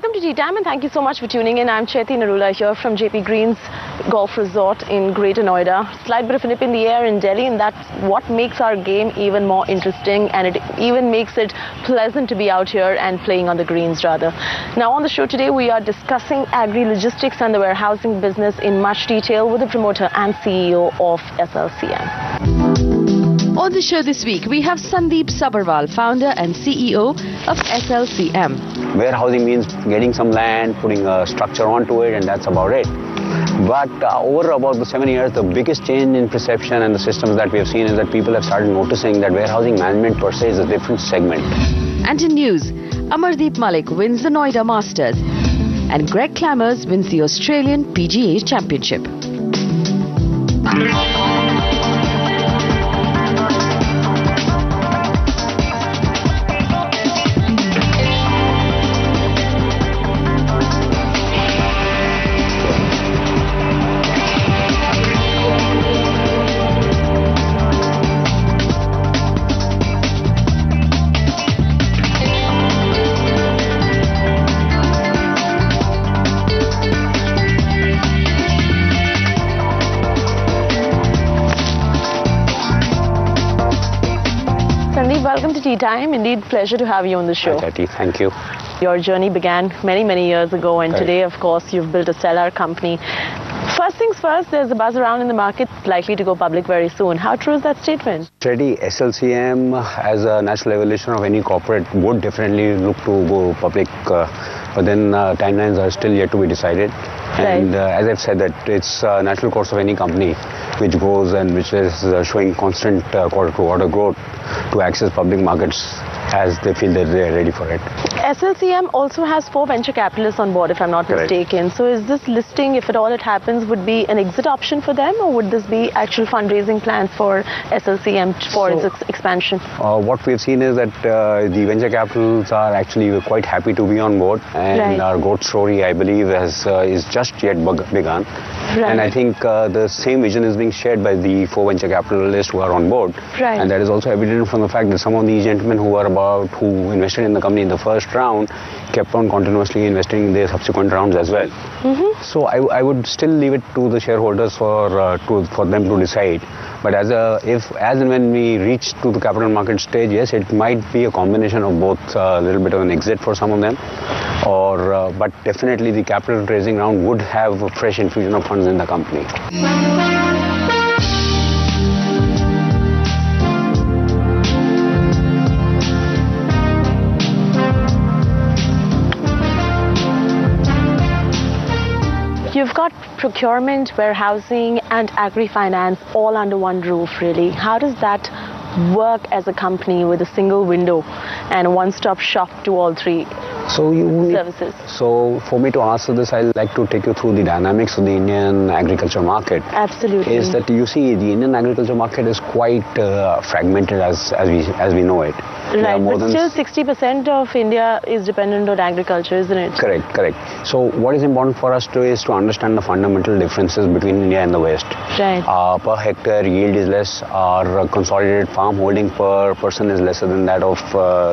Welcome to Tea Time and thank you so much for tuning in. I'm Chaiti Narula here from JP Green's Golf Resort in Greater Noida. Slight bit of a nip in the air in Delhi, and that's what makes our game even more interesting, and it even makes it pleasant to be out here and playing on the greens rather. Now on the show today we are discussing agri-logistics and the warehousing business in much detail with the promoter and CEO of SLCM. On the show this week, we have Sandeep Sabharwal, founder and CEO of SLCM. Warehousing means getting some land, putting a structure onto it, and that's about it. But over about the 7 years, the biggest change in perception and the systems that we have seen is that people have started noticing that warehousing management per se is a different segment. And in news, Amardeep Malik wins the Noida Masters and Greg Clammers wins the Australian PGA Championship. Sandeep, welcome to Tea Time. Indeed, pleasure to have you on the show. Hi, Chaiti. Thank you. Your journey began many years ago, and today, of course, you've built a stellar company. First things first, there's a buzz around in the market, likely to go public very soon. How true is that statement? Chaiti, SLCM, as a natural evolution of any corporate, would definitely look to go public, but then timelines are still yet to be decided. And as I've said, that it's a natural course of any company which goes and which is showing constant quarter-to-quarter growth to access public markets as they feel that they're ready for it. SLCM also has 4 venture capitalists on board, if I'm not mistaken. So is this listing, if at all it happens, would be an exit option for them, or would this be actual fundraising plans for SLCM for its expansion? What we've seen is that the venture capitals are actually quite happy to be on board, and our growth story, I believe, is just yet begun. And I think the same vision is being shared by the 4 venture capitalists who are on board. And that is also evident from the fact that some of these gentlemen who invested in the company in the first round kept on continuously investing in their subsequent rounds as well. So I would still leave it to the shareholders for them to decide. But as and when we reach to the capital market stage, yes, it might be a combination of both, a little bit of an exit for some of them, but definitely the capital raising round would have a fresh infusion of funds in the company. You've got procurement, warehousing and agri-finance all under one roof, really. How does that work as a company with a single window and a one-stop shop to all 3 services? So for me to answer this, I'd like to take you through the dynamics of the Indian agriculture market. Absolutely. Is that you see the Indian agriculture market is quite fragmented as we know it. Right, but still 60% of India is dependent on agriculture, isn't it? Correct. So what is important for us is to understand the fundamental differences between India and the West. Right. Per hectare yield is less, our consolidated farm holding per person is lesser than that of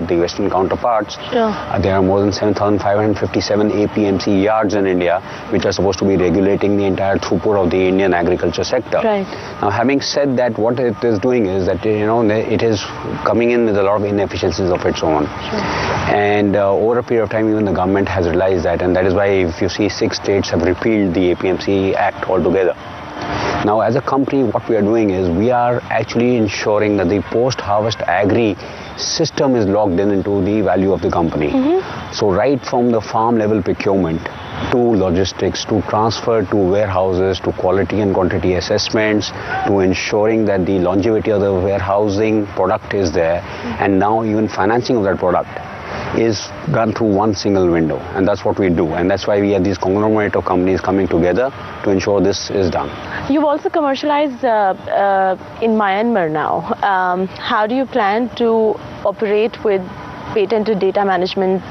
the Western counterparts. Sure. There are more than 7,557 APMC yards in India, which are supposed to be regulating the entire throughput of the Indian agriculture sector. Right. Now, having said that, what it is doing is that it is coming in with a lot of inefficiencies of its own. Sure. And over a period of time, even the government has realized that, and that is why if you see 6 states have repealed the APMC Act altogether. Now, as a company, what we are doing is we are actually ensuring that the post-harvest agri system is logged into the value of the company. So right from the farm level procurement to logistics, to transfer to warehouses, to quality and quantity assessments, to ensuring that the longevity of the warehousing product is there, and now even financing of that product is done through one single window, and that's what we do, and that's why we have these conglomerate of companies coming together to ensure this is done. You've also commercialized in Myanmar now. How do you plan to operate with patented data management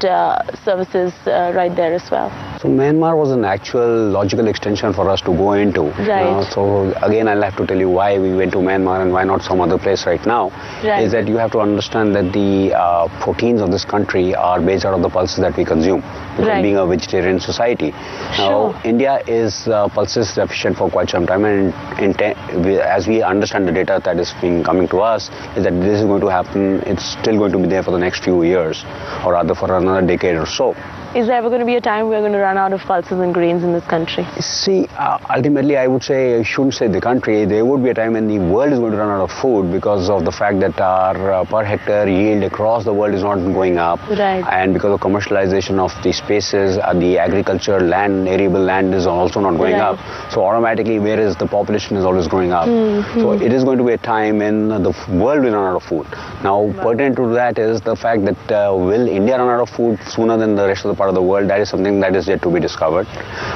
services right there as well? So Myanmar was an actual logical extension for us to go into. Right. So again, I'll have to tell you why we went to Myanmar and why not some other place right now. Right. Is that you have to understand that the proteins of this country are based out of the pulses that we consume. Because Right. being a vegetarian society. Now, India is pulses deficient for quite some time, and as we understand the data that is being coming to us, is that this is going to happen. It's still going to be there for the next few years, or rather for another decade or so. Is there ever going to be a time we're going to run out of pulses and grains in this country? See, ultimately, I would say, I shouldn't say the country, there would be a time when the world is going to run out of food because of the fact that our per hectare yield across the world is not going up. Right. And because of commercialization of the spaces, the agriculture land, arable land is also not going Right. up. So automatically, whereas the population is always going up. So it is going to be a time when the world will run out of food. Now, pertinent to that is the fact that will India run out of food sooner than the rest of the part of the world? That is something that is yet to be discovered.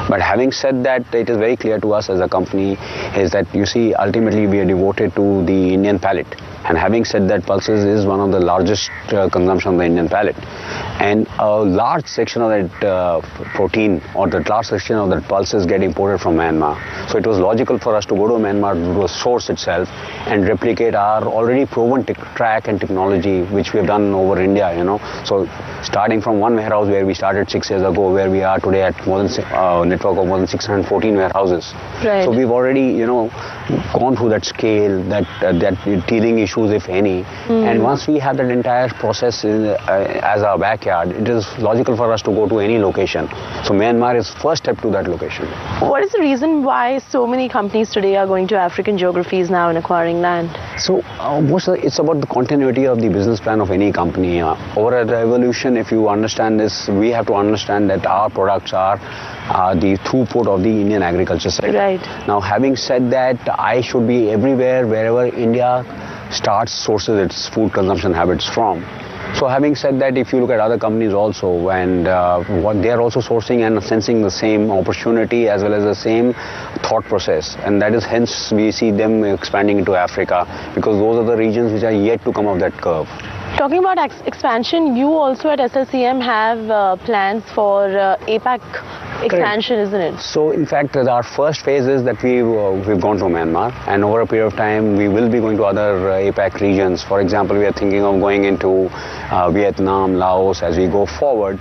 But having said that, it is very clear to us as a company is that, you see, ultimately we are devoted to the Indian palate. And having said that, pulses is one of the largest consumption of the Indian palate. And a large section of that protein or the large section of that pulses get imported from Myanmar. So it was logical for us to go to Myanmar to source itself and replicate our already proven track and technology which we have done over India, you know. So starting from one warehouse where we started 6 years ago, where we are today at more than network of more than 614 warehouses. Right. So we've already, you know, gone through that scale, that teething issues, if any. And once we have that entire process as our backyard, it is logical for us to go to any location. So Myanmar is first step to that location. What is the reason why so many companies today are going to African geographies now and acquiring land? So it's about the continuity of the business plan of any company. Over at Evolution, if you understand this, we have to understand that our products are the throughput of the Indian agriculture sector. Right. Now, having said that, I should be everywhere wherever India sources its food consumption habits from. So having said that, if you look at other companies also, and what they are also sourcing and sensing the same opportunity as well as the same thought process, and that is hence we see them expanding into Africa, because those are the regions which are yet to come off that curve. Talking about expansion, you also at SLCM have plans for APAC expansion, isn't it? So in fact, our first phase is that we've gone to Myanmar, and over a period of time we will be going to other APAC regions. For example, we are thinking of going into Vietnam, Laos as we go forward.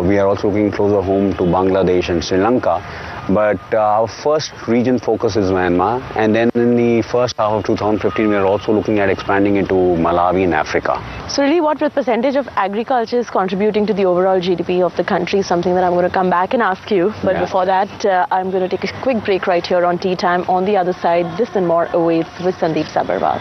We are also looking closer home to Bangladesh and Sri Lanka. But our first region focus is Myanmar, and then in the first half of 2015 we are also looking at expanding into Malawi in Africa. So really, what percentage of agriculture is contributing to the overall GDP of the country is something that I'm going to come back and ask you. But before that, I'm going to take a quick break right here on Tea Time. On the other side, this and more awaits with Sandeep Sabharwal.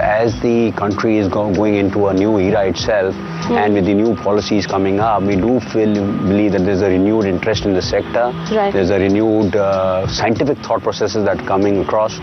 As the country is going into a new era itself, and with the new policies coming up, we do believe that there's a renewed interest in the sector. Right. There's a renewed scientific thought processes that are coming across.